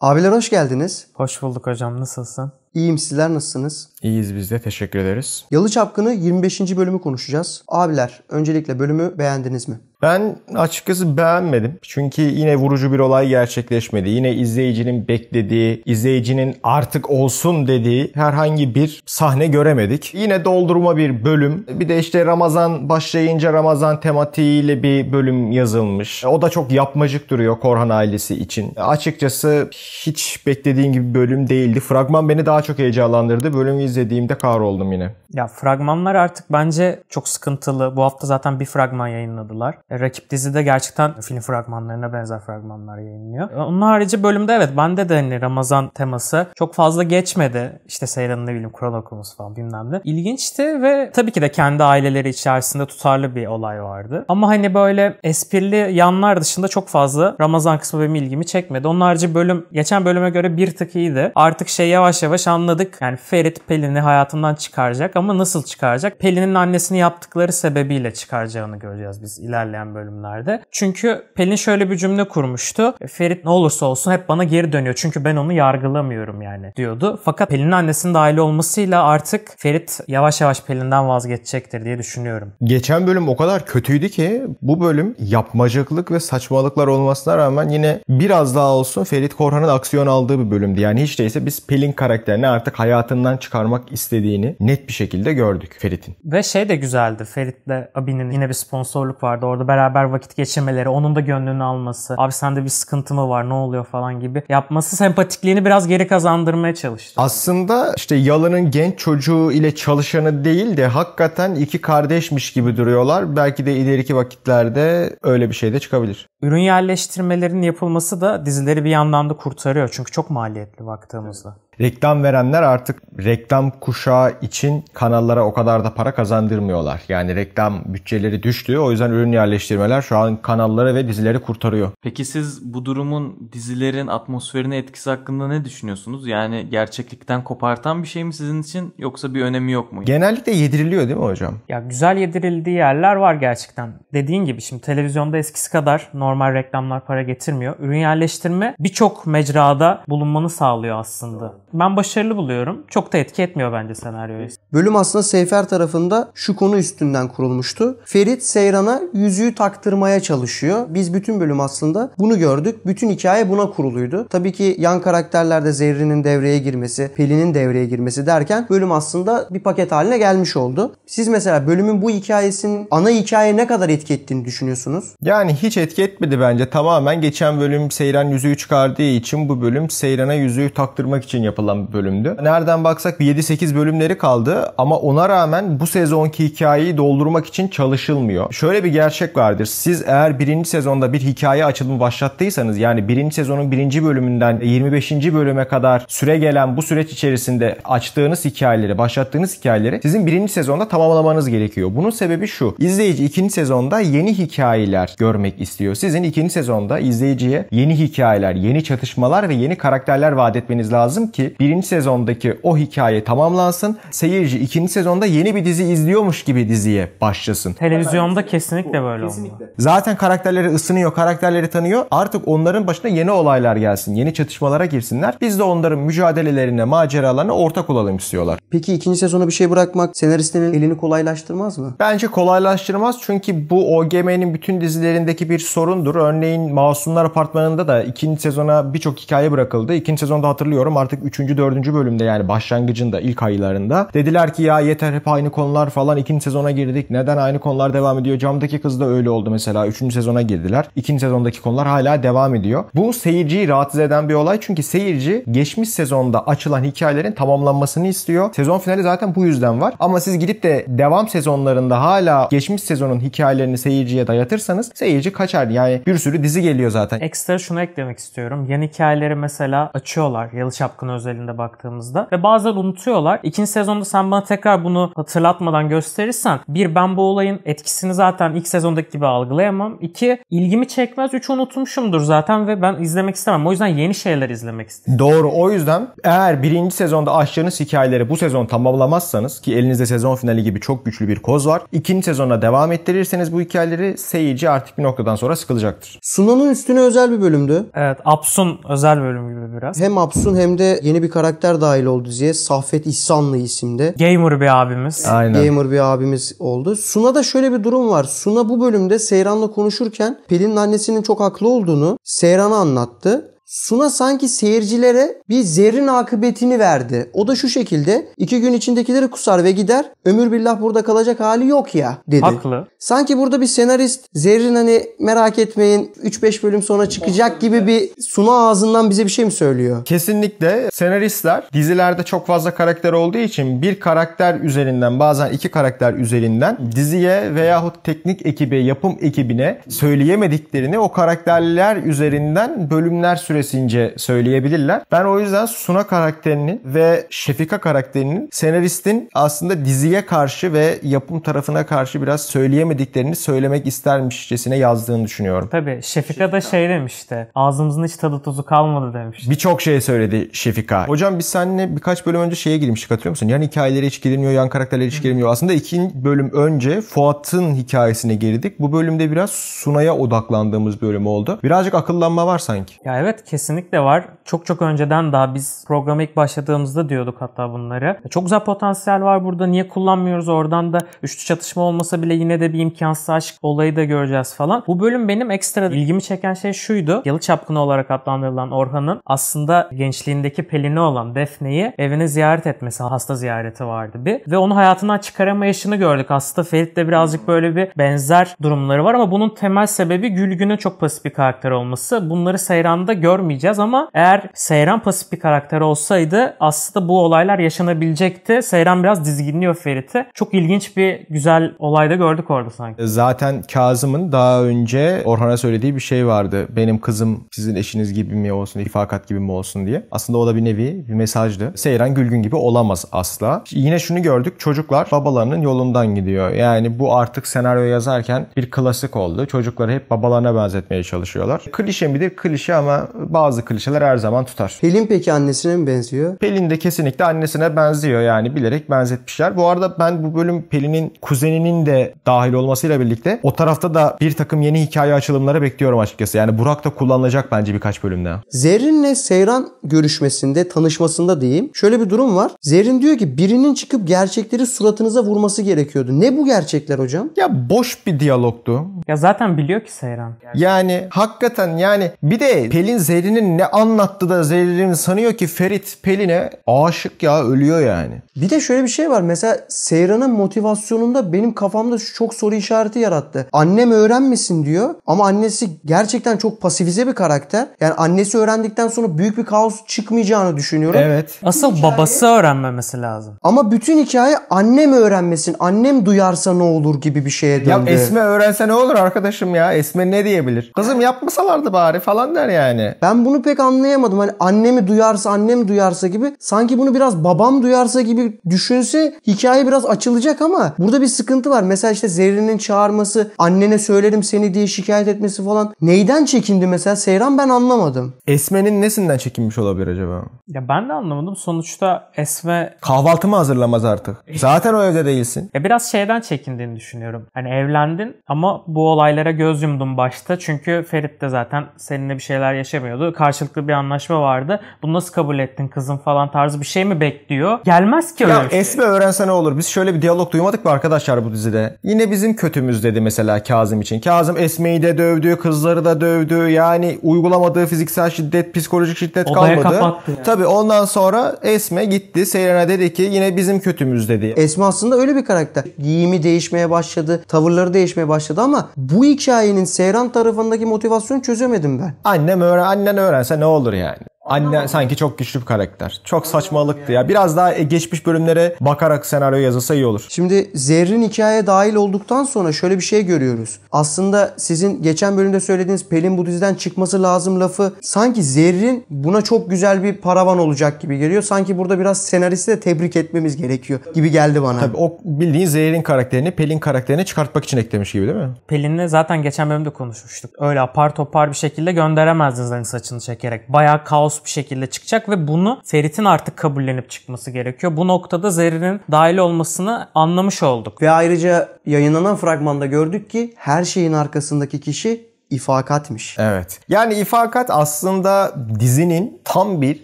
Abiler hoş geldiniz. Hoş bulduk hocam. Nasılsın? İyiyim, sizler nasılsınız? İyiyiz biz de, teşekkür ederiz. Yalı Çapkını 25. bölümü konuşacağız. Abiler öncelikle bölümü beğendiniz mi? Ben açıkçası beğenmedim. Çünkü yine vurucu bir olay gerçekleşmedi. Yine izleyicinin beklediği, izleyicinin artık olsun dediği herhangi bir sahne göremedik. Yine doldurma bir bölüm. Bir de işte Ramazan başlayınca Ramazan tematiğiyle bir bölüm yazılmış. O da çok yapmacık duruyor Korhan ailesi için. Açıkçası hiç beklediğim gibi bir bölüm değildi. Fragman beni daha çok heyecanlandırdı. Bölümü izlediğimde kahroldum yine. Ya fragmanlar artık bence çok sıkıntılı. Bu hafta zaten bir fragman yayınladılar. Rakip dizide gerçekten film fragmanlarına benzer fragmanlar yayınlıyor. Onun harici bölümde evet bende de hani Ramazan teması çok fazla geçmedi. İşte Seyran'ın ne bileyim Kur'an okuması falan bilmem ne. İlginçti ve tabii ki de kendi aileleri içerisinde tutarlı bir olay vardı. Ama hani böyle esprili yanlar dışında çok fazla Ramazan kısmı benim ilgimi çekmedi. Onun harici bölüm geçen bölüme göre bir tık iyiydi. Artık yavaş yavaş anladık. Yani Ferit Pelin'i hayatından çıkaracak ama nasıl çıkaracak? Pelin'in annesini yaptıkları sebebiyle çıkaracağını göreceğiz biz ilerleyen bölümlerde. Çünkü Pelin şöyle bir cümle kurmuştu. Ferit ne olursa olsun hep bana geri dönüyor. Çünkü ben onu yargılamıyorum yani diyordu. Fakat Pelin'in annesinin dahil olmasıyla artık Ferit yavaş yavaş Pelin'den vazgeçecektir diye düşünüyorum. Geçen bölüm o kadar kötüydü ki bu bölüm yapmacıklık ve saçmalıklar olmasına rağmen yine biraz daha olsun Ferit Korhan'ın aksiyon aldığı bir bölümdü. Yani hiç değilse biz Pelin karakterini artık hayatından çıkarmak istediğini net bir şekilde gördük Ferit'in. Ve de güzeldi. Ferit'le abinin yine bir sponsorluk vardı. Orada beraber vakit geçirmeleri, onun da gönlünü alması, abi sende bir sıkıntı mı var, ne oluyor falan gibi yapması sempatikliğini biraz geri kazandırmaya çalıştı. Aslında işte Yalı'nın genç çocuğu ile çalışanı değil de hakikaten iki kardeşmiş gibi duruyorlar. Belki de ileriki vakitlerde öyle bir şey de çıkabilir. Ürün yerleştirmelerinin yapılması da dizileri bir yandan da kurtarıyor. Çünkü çok maliyetli baktığımızda. Reklam verenler artık reklam kuşağı için kanallara o kadar da para kazandırmıyorlar. Yani reklam bütçeleri düştü. O yüzden ürün yerleştirmeler şu an kanalları ve dizileri kurtarıyor. Peki siz bu durumun dizilerin atmosferine etkisi hakkında ne düşünüyorsunuz? Yani gerçeklikten kopartan bir şey mi sizin için yoksa bir önemi yok mu? Genellikle yediriliyor değil mi hocam? Ya güzel yedirildiği yerler var gerçekten. Dediğin gibi şimdi televizyonda eskisi kadar normal reklamlar para getirmiyor. Ürün yerleştirme birçok mecrada bulunmanı sağlıyor aslında. Ben başarılı buluyorum. Çok da etki etmiyor bence senaryoya. Bölüm aslında Seyfer tarafında şu konu üstünden kurulmuştu. Ferit Seyran'a yüzüğü taktırmaya çalışıyor. Biz bütün bölüm aslında bunu gördük. Bütün hikaye buna kuruluydu. Tabii ki yan karakterlerde Zerrin'in devreye girmesi, Pelin'in devreye girmesi derken bölüm aslında bir paket haline gelmiş oldu. Siz mesela bölümün bu hikayesinin ana hikayeye ne kadar etki ettiğini düşünüyorsunuz? Yani hiç etki etmedi bence. Tamamen geçen bölüm Seyran yüzüğü çıkardığı için bu bölüm Seyran'a yüzüğü taktırmak için yapılan bir bölümdü. Nereden baksak bir 7-8 bölümleri kaldı ama ona rağmen bu sezonki hikayeyi doldurmak için çalışılmıyor. Şöyle bir gerçek vardır. Siz eğer birinci sezonda bir hikaye açılımı başlattıysanız, yani birinci sezonun birinci bölümünden 25. bölüme kadar süre gelen bu süreç içerisinde açtığınız hikayeleri, başlattığınız hikayeleri sizin birinci sezonda tamamlamanız gerekiyor. Bunun sebebi şu: İzleyici ikinci sezonda yeni hikayeler görmek istiyor. Sizin ikinci sezonda izleyiciye yeni hikayeler, yeni çatışmalar ve yeni karakterler vaat etmeniz lazım ki birinci sezondaki o hikaye tamamlansın. Seyirci ikinci sezonda yeni bir dizi izliyormuş gibi diziye başlasın. Televizyonda kesinlikle böyle olmalı. Zaten karakterleri ısınıyor, karakterleri tanıyor. Artık onların başına yeni olaylar gelsin, yeni çatışmalara girsinler. Biz de onların mücadelelerine, maceralarına ortak olalım istiyorlar. Peki ikinci sezona bir şey bırakmak senaristlerin elini kolaylaştırmaz mı? Bence kolaylaştırmaz çünkü bu OGM'nin bütün dizilerindeki bir sorundur. Örneğin Masumlar Apartmanı'nda da ikinci sezona birçok hikaye bırakıldı. İkinci sezonda hatırlıyorum artık 3. 4. bölümde, yani başlangıcında, ilk aylarında dediler ki ya yeter hep aynı konular falan, ikinci sezona girdik. Neden aynı konular devam ediyor? Camdaki kız da öyle oldu mesela. 3. sezona girdiler. 2. sezondaki konular hala devam ediyor. Bu seyirciyi rahatsız eden bir olay çünkü seyirci geçmiş sezonda açılan hikayelerin tamamlanmasını istiyor. Sezon finali zaten bu yüzden var. Ama siz gidip de devam sezonlarında hala geçmiş sezonun hikayelerini seyirciye dayatırsanız seyirci kaçar. Yani bir sürü dizi geliyor zaten. Ekstra şunu eklemek istiyorum. Yeni hikayeleri mesela açıyorlar. Yalı Çapkını özelinde baktığımızda. Ve bazen unutuyorlar. İkinci sezonda sen bana tekrar bunu hatırlatmadan gösterirsen, bir, ben bu olayın etkisini zaten ilk sezondaki gibi algılayamam. İki, ilgimi çekmez. Üç, unutmuşumdur zaten ve ben izlemek istemem. O yüzden yeni şeyler izlemek istedim. Doğru. O yüzden eğer birinci sezonda açtığınız hikayeleri bu sezon tamamlamazsanız, ki elinizde sezon finali gibi çok güçlü bir koz var, ikinci sezona devam ettirirseniz bu hikayeleri, seyirci artık bir noktadan sonra sıkılacaktır. Sunan'ın üstüne özel bir bölümdü. Evet, Apsun özel bölüm gibi biraz. Hem Apsun hem de yeni bir karakter dahil oldu diziye. Saffet İhsanlı isimde. Gamer bir abimiz. Aynen. Gamer bir abimiz oldu. Suna'da şöyle bir durum var. Suna bu bölümde Seyran'la konuşurken Pelin'in annesinin çok haklı olduğunu Seyran'a anlattı. Suna sanki seyircilere bir zerrin akıbetini verdi. O da şu şekilde: 2 gün içindekileri kusar ve gider. Ömür billah burada kalacak hali yok ya dedi. Haklı. Sanki burada bir senarist zerrin hani merak etmeyin 3-5 bölüm sonra çıkacak gibi bir Suna ağzından bize bir şey mi söylüyor? Kesinlikle senaristler dizilerde çok fazla karakter olduğu için bir karakter üzerinden, bazen iki karakter üzerinden diziye veyahut teknik ekibe, yapım ekibine söyleyemediklerini o karakterler üzerinden bölümler süresince söyleyebilirler. Ben o yüzden Suna karakterinin ve Şefika karakterinin senaristin aslında diziye karşı ve yapım tarafına karşı biraz söyleyemediklerini söylemek istermişçesine yazdığını düşünüyorum. Tabii Şefika da şey demişti. Ağzımızın hiç tadı tuzu kalmadı demişti. Birçok şey söyledi Şefika. Hocam biz seninle birkaç bölüm önce şeye girmiştik, hatırlıyor musun? Yan hikayelere hiç girilmiyor, yan karakterlere hiç girilmiyor. Aslında 2 bölüm önce Fuat'ın hikayesine girdik. Bu bölümde biraz Suna'ya odaklandığımız bölüm oldu. Birazcık akıllanma var sanki. Ya evet, kesinlikle var. Çok önceden daha biz programa ilk başladığımızda diyorduk hatta bunları. Çok güzel potansiyel var burada. Niye kullanmıyoruz? Oradan da üçlü çatışma olmasa bile yine de bir imkansız aşk olayı da göreceğiz falan. Bu bölüm benim ekstra ilgimi çeken şey şuydu. Yalı Çapkını olarak adlandırılan Orhan'ın aslında gençliğindeki Pelin'i olan Defne'yi evine ziyaret etmesi, hasta ziyareti vardı bir. Ve onu hayatından çıkaramayışını gördük. Aslında Ferit'le birazcık böyle bir benzer durumları var ama bunun temel sebebi Gülgün'ün çok pasif bir karakter olması. Bunları Seyran'da görmeyeceğiz ama eğer Seyran pasif bir karakter olsaydı aslında bu olaylar yaşanabilecekti. Seyran biraz dizginliyor Ferit'i. Çok ilginç bir güzel olay da gördük orada sanki. Zaten Kazım'ın daha önce Orhan'a söylediği bir şey vardı. Benim kızım sizin eşiniz gibi mi olsun, ifakat gibi mi olsun diye. Aslında o da bir nevi bir mesajdı. Seyran Gülgün gibi olamaz asla. Yine şunu gördük. Çocuklar babalarının yolundan gidiyor. Yani bu artık senaryo yazarken bir klasik oldu. Çocukları hep babalarına benzetmeye çalışıyorlar. Klişe midir? Klişe ama bazı klişeler her zaman tutar. Pelin peki annesine mi benziyor? Pelin de kesinlikle annesine benziyor, yani bilerek benzetmişler. Bu arada ben bu bölüm Pelin'in kuzeninin de dahil olmasıyla birlikte o tarafta da bir takım yeni hikaye açılımları bekliyorum açıkçası. Yani Burak da kullanılacak bence birkaç bölümde. Zerrin'le Seyran görüşmesinde, tanışmasında diyeyim. Şöyle bir durum var. Zerrin diyor ki birinin çıkıp gerçekleri suratınıza vurması gerekiyordu. Ne bu gerçekler hocam? Ya boş bir diyalogtu. Ya zaten biliyor ki Seyran. Yani hakikaten yani bir de Pelin Zerrin'in ne anlattı da Zerrin sanıyor ki Ferit Pelin'e aşık ya, ölüyor yani. Bir de şöyle bir şey var. Mesela Seyran'ın motivasyonunda benim kafamda çok soru işareti yarattı. Annem öğrenmesin diyor ama annesi gerçekten çok pasifize bir karakter. Yani annesi öğrendikten sonra büyük bir kaos çıkmayacağını düşünüyorum. Evet. Asıl babası öğrenmemesi lazım. Ama bütün hikaye annem öğrenmesin, annem duyarsa ne olur gibi bir şeye döndü. Ya Esme öğrense ne olur arkadaşım ya? Esme ne diyebilir? Kızım yapmasalardı bari falan der yani. Ben bunu pek anlayamadım. Hani annemi duyarsa, annem duyarsa gibi. Sanki bunu biraz babam duyarsa gibi düşünse hikaye biraz açılacak ama burada bir sıkıntı var. Mesela işte Zerrin'in çağırması, annene söylerim seni diye şikayet etmesi falan. Neyden çekindi mesela Seyran, ben anlamadım. Esme'nin nesinden çekinmiş olabilir acaba? Ya ben de anlamadım. Sonuçta Esme Kahvaltı mı hazırlamaz artık? Zaten o evde değilsin. ya biraz şeyden çekindiğini düşünüyorum. Hani evlendin ama bu olaylara göz yumdun başta. Çünkü Ferit de zaten seninle bir şeyler yaşamıyordu. Karşılıklı bir anlaşma vardı. Bunu nasıl kabul ettin kızım falan tarzı bir şey mi bekliyor? Gelmez ki öyle Ya bir şey. Esme öğrense ne olur? Biz şöyle bir diyalog duymadık mı arkadaşlar bu dizide? Yine bizim kötümüz dedi mesela Kazım için. Kazım Esme'yi de dövdü, kızları da dövdü. Yani uygulamadığı fiziksel şiddet, psikolojik şiddet Odaya kalmadı. kapattı yani. Tabii ondan sonra Esme gitti Seyran'a dedi ki yine bizim kötümüz dedi. Esma aslında öyle bir karakter. Giyimi değişmeye başladı, tavırları değişmeye başladı ama bu hikayenin Seyran tarafındaki motivasyonu çözemedim ben. Annen öğrense ne olur yani? Anne sanki çok güçlü bir karakter. Çok saçmalıktı ya. Biraz daha geçmiş bölümlere bakarak senaryo yazılsa iyi olur. Şimdi Zerrin hikayeye dahil olduktan sonra şöyle bir şey görüyoruz. Aslında sizin geçen bölümde söylediğiniz Pelin bu diziden çıkması lazım lafı sanki Zerrin buna çok güzel bir paravan olacak gibi geliyor. Sanki burada biraz senaristi de tebrik etmemiz gerekiyor gibi geldi bana. Tabii o bildiğin Zerrin karakterini Pelin karakterini çıkartmak için eklemiş gibi değil mi? Pelin'le zaten geçen bölümde konuşmuştuk. Öyle apar topar bir şekilde gönderemezdiniz hani saçını çekerek. Bayağı kaos bir şekilde çıkacak ve bunu Ferit'in artık kabullenip çıkması gerekiyor. Bu noktada Zerrin'in dahil olmasını anlamış olduk. Ve ayrıca yayınlanan fragmanda gördük ki her şeyin arkasındaki kişi İfakat'mış. Evet. Yani İfakat aslında dizinin tam bir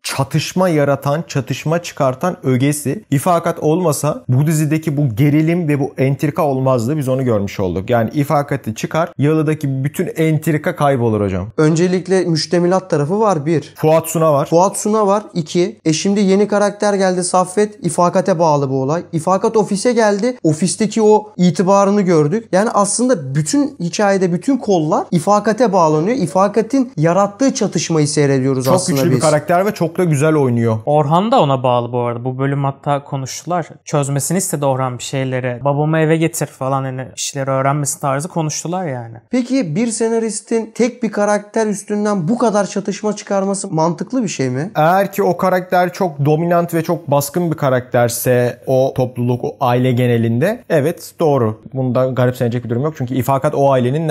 çatışma yaratan, çatışma çıkartan ögesi. İfakat olmasa bu dizideki bu gerilim ve bu entrika olmazdı. Biz onu görmüş olduk. Yani İfakat'ı çıkar, Yalı'daki bütün entrika kaybolur hocam. Öncelikle müştemilat tarafı var 1. Fuat Suna var. Fuat Suna var 2. Şimdi yeni karakter geldi Saffet. İfakat'e bağlı bu olay. İfakat ofise geldi. Ofisteki o itibarını gördük. Yani aslında bütün hikayede bütün kollar İfakat'e bağlanıyor. İfakat'in yarattığı çatışmayı seyrediyoruz çok aslında biz. Çok güçlü bir karakter ve çok da güzel oynuyor. Orhan da ona bağlı bu arada. Bu bölüm hatta konuştular. Çözmesini istedi Orhan bir şeyleri. Babamı eve getir falan hani işleri öğrenmesi tarzı konuştular yani. Peki bir senaristin tek bir karakter üstünden bu kadar çatışma çıkarması mantıklı bir şey mi? Eğer ki o karakter çok dominant ve çok baskın bir karakterse o topluluk, o aile genelinde evet doğru. Bunda garipsenecek bir durum yok. Çünkü İfakat o ailenin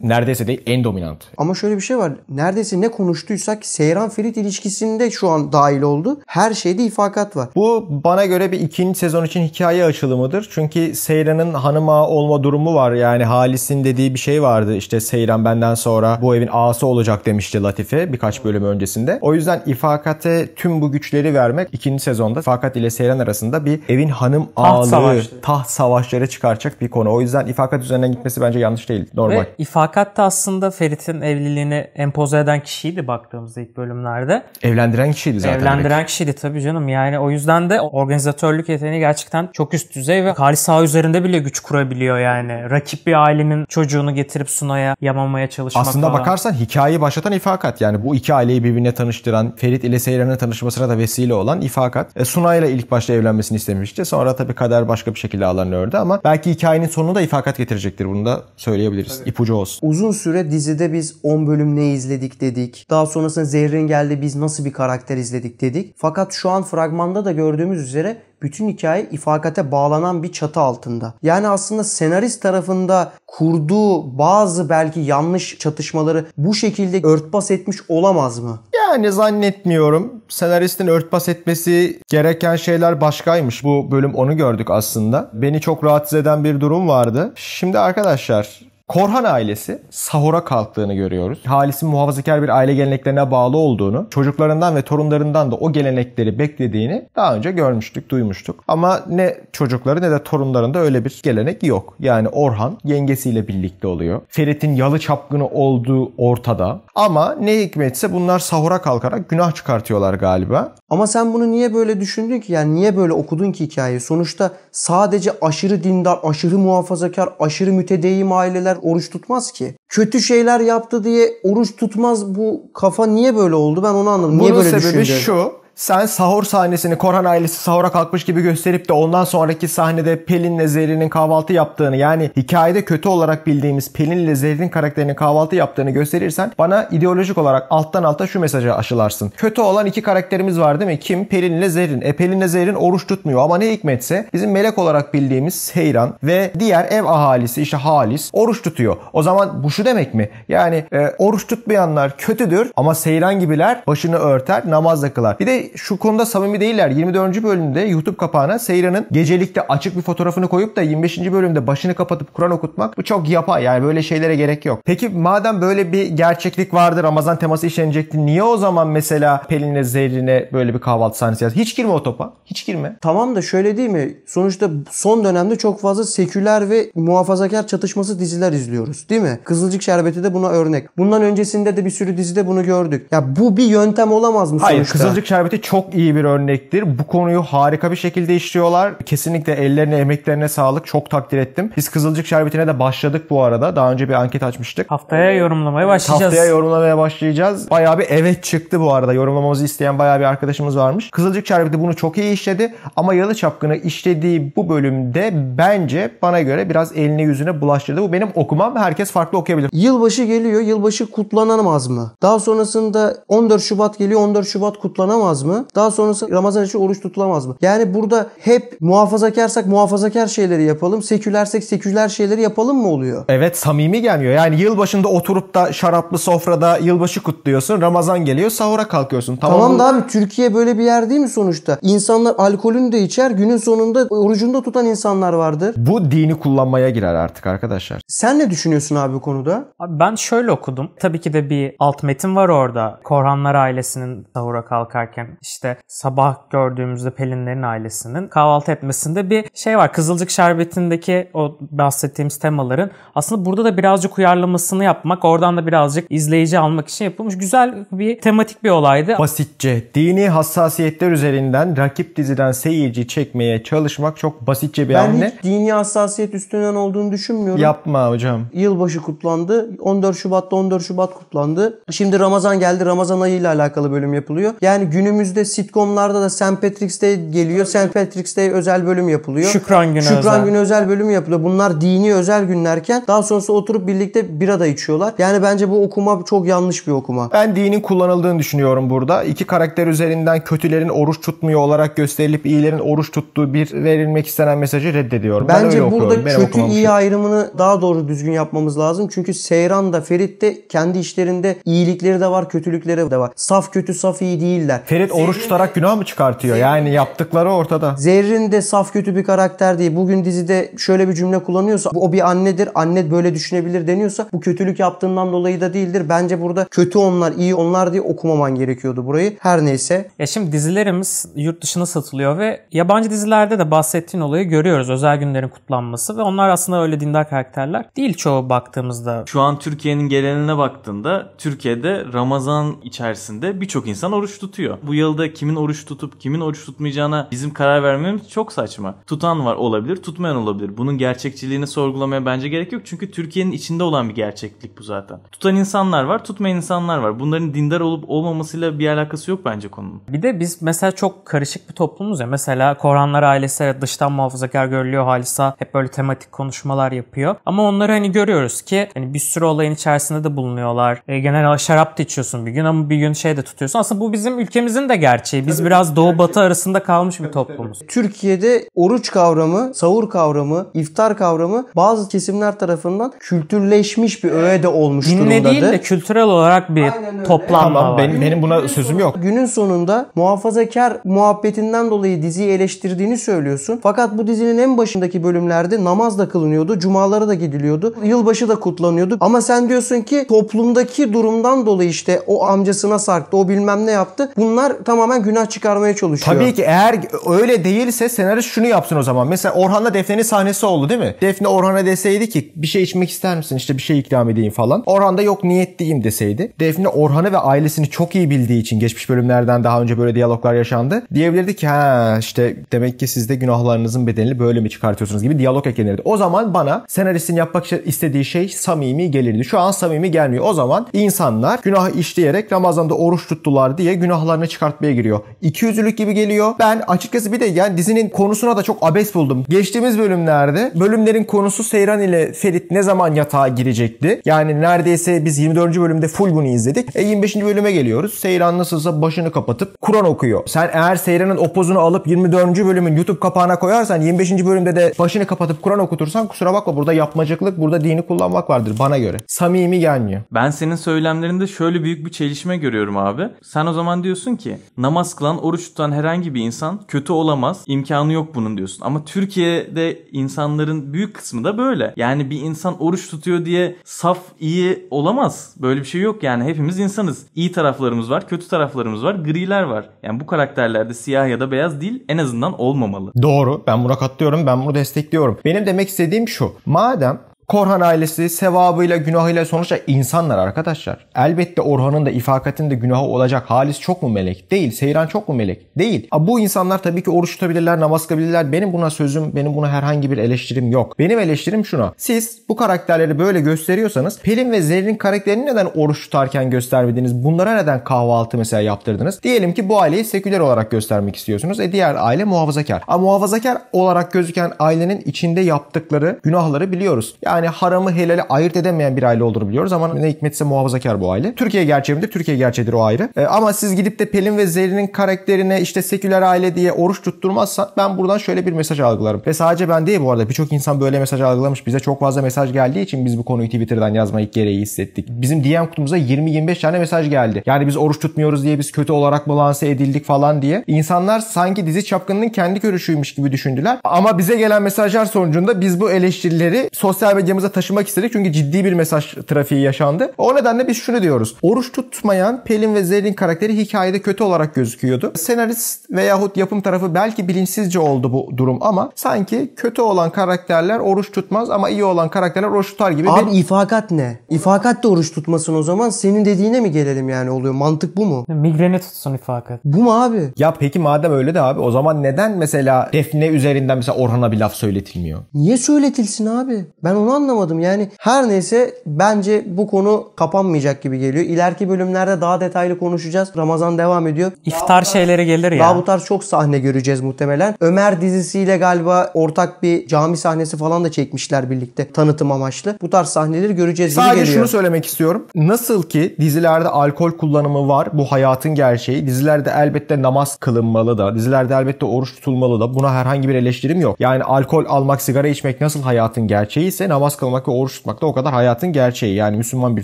neredeyse değil en dominant. Ama şöyle bir şey var. Neredeyse ne konuştuysak Seyran Ferit ilişkisinde şu an dahil oldu. Her şeyde İfakat var. Bu bana göre bir ikinci sezon için hikaye açılımıdır. Çünkü Seyran'ın hanım ağa olma durumu var. Yani Halis'in dediği bir şey vardı. İşte Seyran benden sonra bu evin ağası olacak demişti Latife birkaç bölüm öncesinde. O yüzden İfakat'e tüm bu güçleri vermek ikinci sezonda İfakat ile Seyran arasında bir evin hanım ağalığı, taht savaşları çıkaracak bir konu. O yüzden İfakat üzerinden gitmesi bence yanlış değil. Normal. Ve İfakat da aslında Ferit'in evliliğini empoze eden kişiydi baktığımızda ilk bölümlerde. Evlendiren kişiydi zaten. Evlendiren kişiydi tabii canım. Yani o yüzden de organizatörlük yeteneği gerçekten çok üst düzey ve Halis saha üzerinde bile güç kurabiliyor yani. Rakip bir ailenin çocuğunu getirip Sunay'a yamamaya çalışmak aslında falan. Bakarsan hikayeyi başlatan İfakat. Yani bu iki aileyi birbirine tanıştıran, Ferit ile Seyran'ın tanışmasına da vesile olan İfakat. Sunay'la ilk başta evlenmesini istemişti. Sonra tabii kader başka bir şekilde alanını ördü ama belki hikayenin sonunu da İfakat getirecektir. Bunu da söyleyebiliriz. Tabii. İpucu olsun. Uzun süre dizide biz 10 bölüm ne izledik dedik. Daha sonrasında Zerrin geldi biz nasıl bir karakter izledik dedik. Fakat şu an fragmanda da gördüğümüz üzere bütün hikaye İfakat'e bağlanan bir çatı altında. Yani aslında senarist tarafında kurduğu bazı belki yanlış çatışmaları bu şekilde örtbas etmiş olamaz mı? Yani zannetmiyorum. Senaristin örtbas etmesi gereken şeyler başkaymış. Bu bölüm onu gördük aslında. Beni çok rahatsız eden bir durum vardı. Şimdi arkadaşlar Korhan ailesi sahura kalktığını görüyoruz. Halis'in muhafazakar bir aile geleneklerine bağlı olduğunu, çocuklarından ve torunlarından da o gelenekleri beklediğini daha önce görmüştük, duymuştuk. Ama ne çocukları ne de torunlarında öyle bir gelenek yok. Yani Orhan yengesiyle birlikte oluyor. Ferit'in yalı çapkını olduğu ortada. Ama ne hikmetse bunlar sahura kalkarak günah çıkartıyorlar galiba. Ama sen bunu niye böyle düşündün ki? Yani niye böyle okudun ki hikayeyi? Sonuçta sadece aşırı dindar, aşırı muhafazakar, aşırı mütedeyyin aileler oruç tutmaz ki. Kötü şeyler yaptı diye oruç tutmaz, bu kafa niye böyle oldu? Ben onu anlamadım. Niye bunun böyle düşündün? Bunun sebebi şu. Sen sahur sahnesini Korhan ailesi sahura kalkmış gibi gösterip de ondan sonraki sahnede Pelin'le Zerrin'in kahvaltı yaptığını, yani hikayede kötü olarak bildiğimiz Pelin'le Zerrin karakterinin kahvaltı yaptığını gösterirsen bana ideolojik olarak alttan alta şu mesajı aşılarsın. Kötü olan iki karakterimiz var değil mi? Kim? Pelin'le Zerrin. Pelin'le Zerrin oruç tutmuyor ama ne hikmetse bizim melek olarak bildiğimiz Seyran ve diğer ev ahalisi işte Halis oruç tutuyor. O zaman bu şu demek mi? Yani oruç tutmayanlar kötüdür ama Seyran gibiler başını örter, namaz da kılar. Bir de şu konuda samimi değiller. 24. bölümde YouTube kapağına Seyran'ın gecelikte açık bir fotoğrafını koyup da 25. bölümde başını kapatıp Kur'an okutmak, bu çok yapay. Yani böyle şeylere gerek yok. Peki madem böyle bir gerçeklik vardı, Ramazan teması işlenecekti, niye o zaman mesela Pelin'le Zerrin'e böyle bir kahvaltı sahnesi yazdı? Hiç girme o topa. Hiç girme. Tamam da şöyle değil mi? Sonuçta son dönemde çok fazla seküler ve muhafazakar çatışması diziler izliyoruz. Değil mi? Kızılcık Şerbeti de buna örnek. Bundan öncesinde de bir sürü dizide bunu gördük. Ya bu bir yöntem olamaz mı sonuçta? Hayır. Kızılcık Şerbeti Şerbeti çok iyi bir örnektir. Bu konuyu harika bir şekilde işliyorlar. Kesinlikle ellerine, emeklerine sağlık. Çok takdir ettim. Biz Kızılcık Şerbeti'ne de başladık bu arada. Daha önce bir anket açmıştık. Haftaya yorumlamaya başlayacağız. Haftaya yorumlamaya başlayacağız. Bayağı bir evet çıktı bu arada. Yorumlamamızı isteyen bayağı bir arkadaşımız varmış. Kızılcık Şerbeti bunu çok iyi işledi. Ama Yalı Çapkını işlediği bu bölümde bence bana göre biraz eline yüzüne bulaştırdı. Bu benim okumam. Herkes farklı okuyabilir. Yılbaşı geliyor. Yılbaşı kutlanamaz mı? Daha sonrasında 14 Şubat geliyor. 14 Şubat kutlanamaz mı? Daha sonrasında Ramazan için oruç tutulamaz mı? Yani burada hep muhafazakarsak muhafazakar şeyleri yapalım. Sekülersek seküler şeyleri yapalım mı oluyor? Evet, samimi gelmiyor. Yani yılbaşında oturup da şaraplı sofrada yılbaşı kutluyorsun. Ramazan geliyor, sahura kalkıyorsun. Tamam da abi, Türkiye böyle bir yer değil mi sonuçta? İnsanlar alkolünü de içer. Günün sonunda orucunu da tutan insanlar vardır. Bu dini kullanmaya girer artık arkadaşlar. Sen ne düşünüyorsun abi bu konuda? Abi ben şöyle okudum. Tabii ki de bir alt metin var orada. Korhanlar ailesinin sahura kalkarken işte sabah gördüğümüzde Pelinlerin ailesinin kahvaltı etmesinde bir şey var. Kızılcık Şerbeti'ndeki o bahsettiğimiz temaların aslında burada da birazcık uyarlamasını yapmak, oradan da birazcık izleyici almak için yapılmış güzel bir tematik bir olaydı. Basitçe, dini hassasiyetler üzerinden rakip diziden seyirci çekmeye çalışmak çok basitçe bir hamle. Ben hiç dini hassasiyet üstünden olduğunu düşünmüyorum. Yapma hocam. Yılbaşı kutlandı. 14 Şubat'ta 14 Şubat kutlandı. Şimdi Ramazan geldi. Ramazan ayıyla alakalı bölüm yapılıyor. Yani günümüzde sitcomlarda da St. Patrick's Day geliyor. St. Patrick's Day özel bölüm yapılıyor. Şükran günü özel bölüm yapılıyor. Bunlar dini özel günlerken daha sonrasında oturup birlikte bira da içiyorlar. Yani bence bu okuma çok yanlış bir okuma. Ben dinin kullanıldığını düşünüyorum burada. İki karakter üzerinden kötülerin oruç tutmuyor olarak gösterilip iyilerin oruç tuttuğu bir verilmek istenen mesajı reddediyorum. Bence burada kötü iyi ayrımını daha doğru düzgün yapmamız lazım. Çünkü Seyran da Ferit de kendi işlerinde iyilikleri de var, kötülükleri de var. Saf kötü, saf iyi değiller. Ferit oruç tutarak günah mı çıkartıyor? Yani yaptıkları ortada. Zerrin de saf kötü bir karakter değil. Bugün dizide şöyle bir cümle kullanıyorsa, o bir annedir, anne böyle düşünebilir deniyorsa bu kötülük yaptığından dolayı da değildir. Bence burada kötü onlar, iyi onlar diye okumaman gerekiyordu burayı. Her neyse. Ya şimdi dizilerimiz yurt dışına satılıyor ve yabancı dizilerde de bahsettiğin olayı görüyoruz. Özel günlerin kutlanması ve onlar aslında öyle dindar karakterler değil çoğu baktığımızda. Şu an Türkiye'nin geneline baktığında Türkiye'de Ramazan içerisinde birçok insan oruç tutuyor. Bu yılda kimin oruç tutup kimin oruç tutmayacağına bizim karar vermemiz çok saçma. Tutan var olabilir, tutmayan olabilir. Bunun gerçekçiliğini sorgulamaya bence gerek yok. Çünkü Türkiye'nin içinde olan bir gerçeklik bu zaten. Tutan insanlar var, tutmayan insanlar var. Bunların dindar olup olmamasıyla bir alakası yok bence konunun. Bir de biz mesela çok karışık bir toplumuz ya. Mesela Korhanlar ailesi dıştan muhafazakar görülüyor. Halisa hep böyle tematik konuşmalar yapıyor. Ama onları hani görüyoruz ki hani bir sürü olayın içerisinde de bulunuyorlar. Genel şarap da içiyorsun bir gün ama bir gün şey de tutuyorsun. Aslında bu bizim ülkemizin de gerçeği. Biz biraz doğu batı arasında kalmış bir toplumuz. Türkiye'de oruç kavramı, sahur kavramı, iftar kavramı bazı kesimler tarafından kültürleşmiş bir öğe de olmuş durumdadır. Dinle değil de kültürel olarak bir toplanma Tamam, var. benim buna sözüm yok. Günün sonunda muhafazakar muhabbetinden dolayı diziyi eleştirdiğini söylüyorsun. Fakat bu dizinin en başındaki bölümlerde namaz da kılınıyordu, cumalara da gidiliyordu, yılbaşı da kutlanıyordu. Ama sen diyorsun ki toplumdaki durumdan dolayı işte o amcasına sarktı, o bilmem ne yaptı. Bunlar tamamen günah çıkarmaya çalışıyor. Tabii ki eğer öyle değilse senarist şunu yapsın o zaman. Mesela Orhan'la Defne'nin sahnesi oldu değil mi? Defne Orhan'a deseydi ki bir şey içmek ister misin? İşte bir şey ikram edeyim falan. Orhan da yok niyetliyim deseydi. Defne Orhan'ı ve ailesini çok iyi bildiği için geçmiş bölümlerden daha önce böyle diyaloglar yaşandı. Diyebilirdi ki ha işte demek ki siz de günahlarınızın bedelini böyle mi çıkartıyorsunuz gibi diyalog eklenirdi. O zaman bana senaristin yapmak istediği şey samimi gelirdi. Şu an samimi gelmiyor. O zaman insanlar günah işleyerek Ramazan'da oruç tuttular diye günahlarını çıkartmaya giriyor. İkiyüzlülük gibi geliyor. Ben açıkçası bir de yani dizinin konusuna da çok abes buldum. Geçtiğimiz bölümlerde bölümlerin konusu Seyran ile Ferit ne zaman yatağa girecekti? Yani neredeyse biz 24. bölümde full bunu izledik. 25. bölüme geliyoruz. Seyran nasılsa başını kapatıp Kur'an okuyor. Sen eğer Seyran'ın o pozunu alıp 24. bölümün YouTube kapağına koyarsan 25. bölümde de başını kapatıp Kur'an okutursan kusura bakma burada yapmacıklık, burada dini kullanmak vardır bana göre. Samimi gelmiyor. Ben senin söylemlerinde şöyle büyük bir çelişme görüyorum abi. Sen o zaman diyorsun ki namaz kılan, oruç tutan herhangi bir insan kötü olamaz. İmkanı yok bunun diyorsun. Ama Türkiye'de insanların büyük kısmı da böyle. Yani bir insan oruç tutuyor diye saf iyi olamaz. Böyle bir şey yok yani. Hepimiz insanız. İyi taraflarımız var, kötü taraflarımız var, griler var. Yani bu karakterlerde siyah ya da beyaz değil, en azından olmamalı. Doğru. Ben buna katılıyorum. Ben bunu destekliyorum. Benim demek istediğim şu. Madem Korhan ailesi sevabıyla günahıyla sonuçta insanlar arkadaşlar. Elbette Orhan'ın da İfaket'in de günahı olacak. Halis çok mu melek? Değil. Seyran çok mu melek? Değil. Bu insanlar tabii ki oruç tutabilirler, namaz kılabilirler. Benim buna sözüm, benim buna herhangi bir eleştirim yok. Benim eleştirim şuna. Siz bu karakterleri böyle gösteriyorsanız Pelin ve Zerrin'in karakterini neden oruç tutarken göstermediniz? Bunlara neden kahvaltı mesela yaptırdınız? Diyelim ki bu aileyi seküler olarak göstermek istiyorsunuz. Diğer aile muhafazakar. Ama muhafazakar olarak gözüken ailenin içinde yaptıkları günahları biliyoruz. Yani haramı helali ayırt edemeyen bir aile olduğunu biliyoruz ama ne hikmetse muhafazakar bu aile. Türkiye gerçeği midir? Türkiye gerçeğidir, o ayrı. Ama siz gidip de Pelin ve Zerrin'in karakterine işte seküler aile diye oruç tutturmazsan ben buradan şöyle bir mesaj algılarım. Ve sadece ben değil bu arada. Birçok insan böyle mesaj algılamış. Bize çok fazla mesaj geldiği için biz bu konuyu Twitter'dan yazmayı gereği hissettik. Bizim DM kutumuza 20-25 tane mesaj geldi. Yani biz oruç tutmuyoruz diye biz kötü olarak mı lanse edildik falan diye. İnsanlar sanki Dizi Çapkını'nın kendi görüşüymüş gibi düşündüler. Ama bize gelen mesajlar sonucunda biz bu eleştirileri sosyal medyamıza taşımak istedik. Çünkü ciddi bir mesaj trafiği yaşandı. O nedenle biz şunu diyoruz. Oruç tutmayan Pelin ve Zerrin karakteri hikayede kötü olarak gözüküyordu. Senarist veyahut yapım tarafı belki bilinçsizce oldu bu durum ama sanki kötü olan karakterler oruç tutmaz ama iyi olan karakterler oruç tutar gibi. Abi ifakat ne? İfakat da oruç tutmasın o zaman. Senin dediğine mi gelelim yani oluyor? Mantık bu mu? Migreni tutsun İfakat. Bu mu abi? Ya peki madem öyle de abi o zaman neden mesela Defne üzerinden mesela Orhan'a bir laf söyletilmiyor? Niye söyletilsin abi? Ben onu anlamadım. Yani her neyse bence bu konu kapanmayacak gibi geliyor. İleriki bölümlerde daha detaylı konuşacağız. Ramazan devam ediyor. İftar şeyleri gelir ya. Daha bu tarz çok sahne göreceğiz muhtemelen. Ömer dizisiyle galiba ortak bir cami sahnesi falan da çekmişler birlikte. Tanıtım amaçlı. Bu tarz sahneleri göreceğiz gibi geliyor. Sadece şunu söylemek istiyorum. Nasıl ki dizilerde alkol kullanımı var. Bu hayatın gerçeği. Dizilerde elbette namaz kılınmalı da. Dizilerde elbette oruç tutulmalı da. Buna herhangi bir eleştirim yok. Yani alkol almak, sigara içmek nasıl hayatın gerçeği ise namaz kılmak ve oruç tutmak da o kadar hayatın gerçeği. Yani Müslüman bir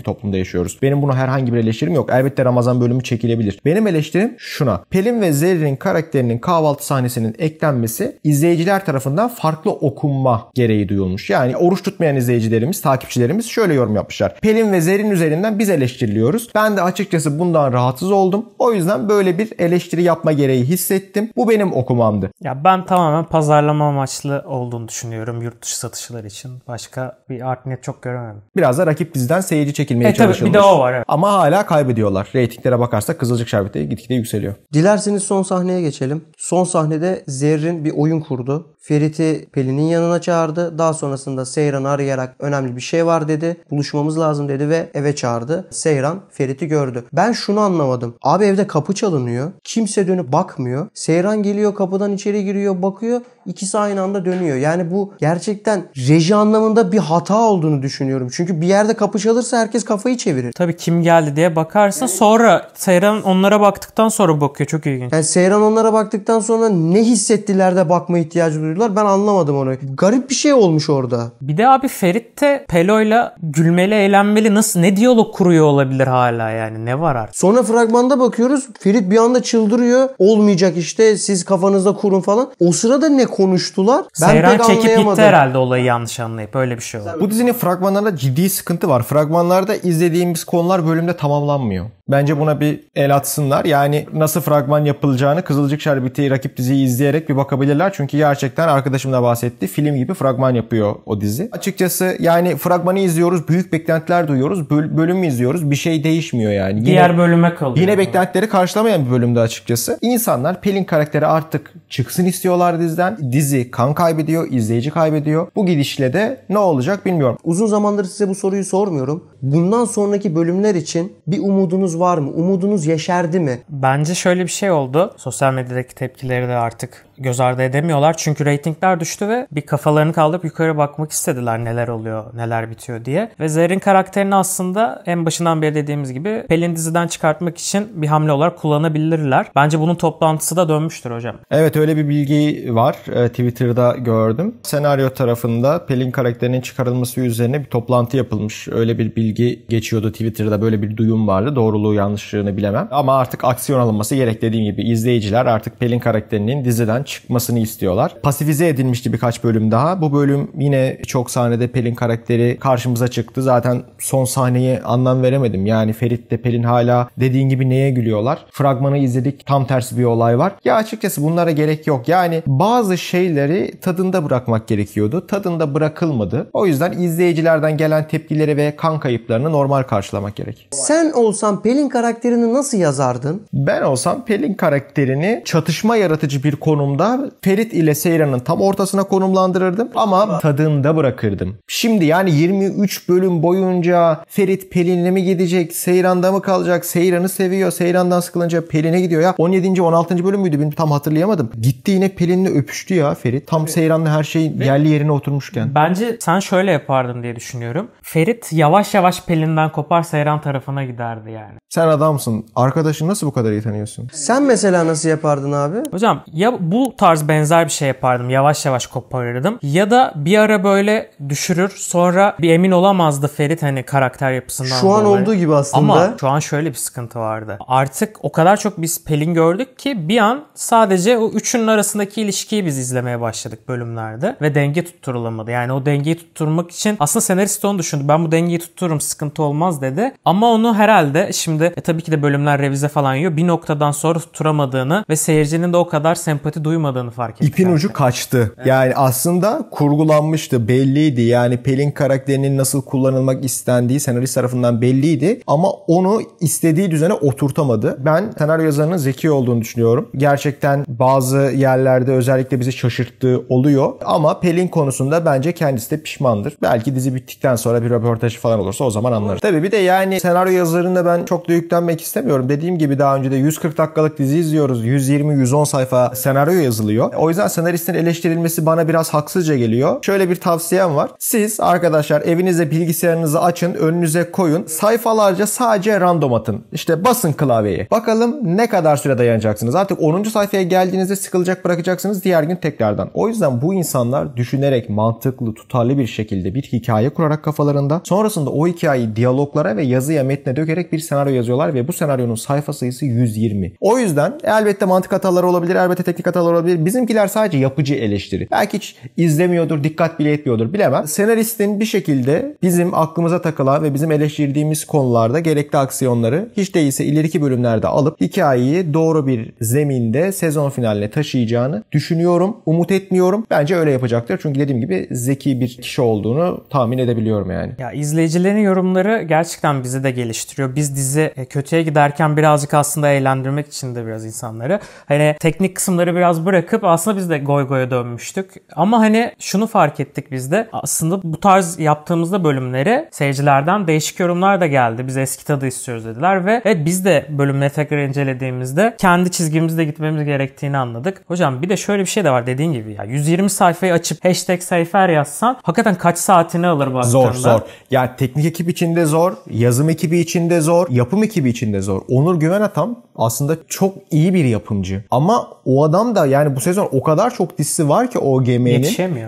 toplumda yaşıyoruz. Benim buna herhangi bir eleştirim yok. Elbette Ramazan bölümü çekilebilir. Benim eleştirim şuna. Pelin ve Zerrin'in karakterinin kahvaltı sahnesinin eklenmesi izleyiciler tarafından farklı okunma gereği duyulmuş. Yani oruç tutmayan izleyicilerimiz, takipçilerimiz şöyle yorum yapmışlar. Pelin ve Zerrin üzerinden biz eleştiriliyoruz. Ben de açıkçası bundan rahatsız oldum. O yüzden böyle bir eleştiri yapma gereği hissettim. Bu benim okumamdı. Ya ben tamamen pazarlama amaçlı olduğunu düşünüyorum yurt dışı satışlar için. Başka bir art niyet çok göremedim. Biraz da rakip diziden seyirci çekilmeye çalışılmış. Tabii bir de o var. Evet. Ama hala kaybediyorlar. Reytinglere bakarsak Kızılcık Şerbeti gitgide yükseliyor. Dilerseniz son sahneye geçelim. Son sahnede Zerrin bir oyun kurdu. Ferit'i Pelin'in yanına çağırdı. Daha sonrasında Seyran'ı arayarak önemli bir şey var dedi. Buluşmamız lazım dedi ve eve çağırdı. Seyran Ferit'i gördü. Ben şunu anlamadım. Abi evde kapı çalınıyor. Kimse dönüp bakmıyor. Seyran geliyor kapıdan içeri giriyor bakıyor. İkisi aynı anda dönüyor. Yani bu gerçekten reji anlamında bir hata olduğunu düşünüyorum. Çünkü bir yerde kapı çalırsa herkes kafayı çevirir. Tabii kim geldi diye bakarsın. Sonra Seyran onlara baktıktan sonra bakıyor. Çok ilginç. Yani Seyran onlara baktıktan sonra ne hissettiler de bakma ihtiyacı duydular. Ben anlamadım onu. Garip bir şey olmuş orada. Bir de abi Ferit de Pelo'yla gülmeli eğlenmeli ne diyalog kuruyor olabilir hala yani. Ne var artık? Sonra fragmanda bakıyoruz. Ferit bir anda çıldırıyor. Olmayacak işte siz kafanızda kurun falan. O sırada ne konuştular? Ben Seyran pek çekip anlayamadım. gitti herhalde olayı yanlış anlayıp. Öyle bir şey oldu. Bu dizinin fragmanlarında ciddi sıkıntı var. Fragmanlarda izlediğimiz konular bölümde tamamlanmıyor. Bence buna bir el atsınlar. Yani nasıl fragman yapılacağını Kızılcık Şerbeti rakip diziyi izleyerek bir bakabilirler. Çünkü gerçekten arkadaşım da bahsetti. Film gibi fragman yapıyor o dizi. Açıkçası yani fragmanı izliyoruz. Büyük beklentiler duyuyoruz. Bölümü izliyoruz. Bir şey değişmiyor yani. Diğer bölüme kalıyor. Yine beklentileri karşılamayan bir bölümde açıkçası. İnsanlar Pelin karakteri artık çıksın istiyorlar diziden. Dizi kan kaybediyor. İzleyici kaybediyor. Bu gidişle de ne olacak bilmiyorum. Uzun zamandır size bu soruyu sormuyorum. Bundan sonraki bölümler için bir umudunuz var mı? Umudunuz yeşerdi mi? Bence şöyle bir şey oldu. Sosyal medyadaki tepkileri de artık göz ardı edemiyorlar. Çünkü reytingler düştü ve bir kafalarını kaldırıp yukarı bakmak istediler neler oluyor, neler bitiyor diye. Ve Zerrin karakterini aslında en başından beri dediğimiz gibi Pelin diziden çıkartmak için bir hamle olarak kullanabilirler. Bence bunun toplantısı da dönmüştür hocam. Evet öyle bir bilgi var. Twitter'da gördüm. Senaryo tarafında Pelin karakterinin çıkarılması üzerine bir toplantı yapılmış. Öyle bir bilgi geçiyordu Twitter'da. Böyle bir duyum vardı. Doğruluğu yanlışlığını bilemem. Ama artık aksiyon alınması gerek dediğim gibi. İzleyiciler artık Pelin karakterinin diziden çıkmasını istiyorlar. Pasifize edilmişti birkaç bölüm daha. Bu bölüm yine çok sahnede Pelin karakteri karşımıza çıktı. Zaten son sahneye anlam veremedim. Yani Ferit de Pelin hala dediğin gibi neye gülüyorlar? Fragmanı izledik. Tam tersi bir olay var. Ya açıkçası bunlara gerek gerek yok. Yani bazı şeyleri tadında bırakmak gerekiyordu. Tadında bırakılmadı. O yüzden izleyicilerden gelen tepkileri ve kan kayıplarını normal karşılamak gerek. Sen olsan Pelin karakterini nasıl yazardın? Ben olsam Pelin karakterini çatışma yaratıcı bir konumda Ferit ile Seyran'ın tam ortasına konumlandırırdım ama tadında bırakırdım. Şimdi yani 23 bölüm boyunca Ferit Pelin'le mi gidecek? Seyran'da mı kalacak? Seyran'ı seviyor. Seyran'dan sıkılınca Pelin'e gidiyor ya. 17. 16. bölüm müydü? Ben tam hatırlayamadım. Gitti yine Pelin'le öpüştü ya Ferit. Tam Seyran'la her şey yerli yerine oturmuşken. Bence sen şöyle yapardın diye düşünüyorum. Ferit yavaş yavaş Pelin'den kopar, Seyran tarafına giderdi yani. Sen adamsın. Arkadaşını nasıl bu kadar iyi tanıyorsun? Sen mesela nasıl yapardın abi? Hocam ya bu tarz benzer bir şey yapardım. Yavaş yavaş koparırdım. Ya da bir ara böyle düşürür, sonra bir emin olamazdı Ferit hani karakter yapısından Şu an dolayı. olduğu gibi aslında. Ama şu an şöyle bir sıkıntı vardı. Artık o kadar çok biz Pelin gördük ki bir an sadece o üçünün arasındaki ilişkiyi biz izlemeye başladık bölümlerde ve denge tutturulamadı. Yani o dengeyi tutturmak için aslında senarist onu düşündü. Ben bu dengeyi tuttururum, sıkıntı olmaz dedi. Ama onu herhalde şimdi tabii ki de bölümler revize falan yiyor. Bir noktadan sonra tutturamadığını ve seyircinin de o kadar sempati duymadığını fark ettik. İpin ucu kaçtı. Evet. Yani aslında kurgulanmıştı, belliydi. Yani Pelin karakterinin nasıl kullanılmak istendiği senarist tarafından belliydi. Ama onu istediği düzene oturtamadı. Ben senaryo yazarının zeki olduğunu düşünüyorum. Gerçekten bazı yerlerde özellikle bizi şaşırttığı oluyor. Ama Pelin konusunda bence kendisi de pişmandır. Belki dizi bittikten sonra bir röportaj falan olursa o zaman anlarız. Tabii bir de yani senaryo yazarına ben çok da yüklenmek istemiyorum. Dediğim gibi daha önce de 140 dakikalık dizi izliyoruz. 120-110 sayfa senaryo yazılıyor. O yüzden senaristin eleştirilmesi bana biraz haksızca geliyor. Şöyle bir tavsiyem var. Siz arkadaşlar evinize bilgisayarınızı açın, önünüze koyun. Sayfalarca sadece random atın. İşte basın klavyeyi. Bakalım ne kadar süre dayanacaksınız. Artık 10. sayfaya geldiğinizde sıkılacak bırakacaksınız. Diğer gün tekrardan. O yüzden bu insanlar düşünerek mantıklı, tutarlı bir şekilde bir hikaye kurarak kafalarında sonrasında o hikayeyi diyaloglara ve yazıya, metne dökerek bir senaryo yazıyorlar ve bu senaryonun sayfa sayısı 120. O yüzden elbette mantık hataları olabilir, elbette teknik hatalar olabilir. Bizimkiler sadece yapıcı eleştiri. Belki hiç izlemiyordur, dikkat bile etmiyordur, bilemem. Senaristin bir şekilde bizim aklımıza takılan ve bizim eleştirdiğimiz konularda gerekli aksiyonları hiç değilse ileriki bölümlerde alıp hikayeyi doğru bir zeminde sezon finaline taşıyacağını düşünüyorum. Umut etmiyorum. Bence öyle yapacaktır. Çünkü dediğim gibi zeki bir kişi olduğunu tahmin edebiliyorum yani. Ya izleyicilerin yorumları gerçekten bizi de geliştiriyor. Biz dizi kötüye giderken birazcık aslında eğlendirmek için de biraz insanları. Hani teknik kısımları biraz bırakıp aslında biz de goy goya dönmüştük. Ama hani şunu fark ettik biz de. Aslında bu tarz yaptığımızda bölümleri seyircilerden değişik yorumlar da geldi. Biz eski tadı istiyoruz dediler ve evet biz de bölümleri tekrar incelediğimizde kendi çizgimizde gitmemiz gerektiğini anladık. Hocam bir de şöyle bir şey de var dediğin gibi ya 120 sayfayı açıp hashtag Seyfer yazsan hakikaten kaç saatini alır baktığında. Zor. Yani teknik ekip içinde zor, yazım ekibi içinde zor, yapım ekibi içinde zor. Onur Güvenatam aslında çok iyi bir yapımcı. Ama o adam da yani bu sezon o kadar çok dizisi var ki OGM'nin.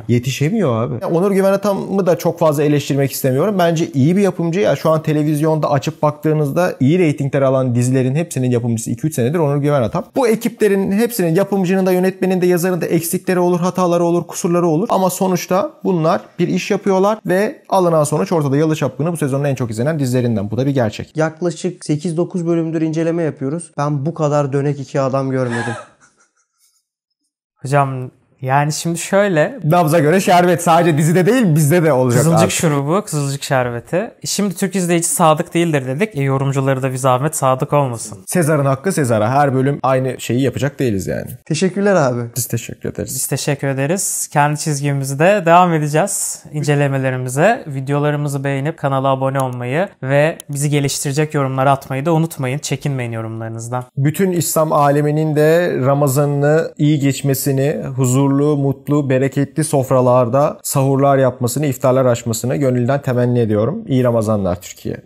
Yetişemiyor abi. Yani Onur Güvenatam'ı da çok fazla eleştirmek istemiyorum. Bence iyi bir yapımcı. Ya şu an televizyonda açıp baktığınızda iyi reytingler alan dizilerin hepsinin yapımcısı 2-3 senedir Onur Güvenatam. Bu ekiplerin hepsinin yapımcının da yönetmenin de yazarın da eksikleri olur, hataları olur, kusurları olur. Ama sonuçta bunlar bir iş yapıyorlar ve alınan sonuç ortada. Yalı Çapkını bu sezonun en çok izlenen dizilerinden. Bu da bir gerçek. Yaklaşık 8-9 bölümdür inceleme yapıyoruz. Ben bu kadar dönek iki adam görmedim. Hocam yani şimdi şöyle. Nabza göre şerbet sadece dizide değil bizde de olacak. Kızılcık artık. şurubu, kızılcık şerbeti. Şimdi Türk izleyici sadık değildir dedik. Yorumcuları da bir zahmet sadık olmasın. Sezar'ın hakkı Sezar'a. Her bölüm aynı şeyi yapacak değiliz yani. Teşekkürler abi. Biz teşekkür ederiz. Biz teşekkür ederiz. Kendi çizgimizde devam edeceğiz incelemelerimize. Videolarımızı beğenip kanala abone olmayı ve bizi geliştirecek yorumlar atmayı da unutmayın. Çekinmeyin yorumlarınızdan. Bütün İslam aleminin de Ramazan'ını iyi geçmesini, huzurlu, mutlu, bereketli sofralarda sahurlar yapmasını, iftarlar açmasını gönülden temenni ediyorum. İyi Ramazanlar Türkiye.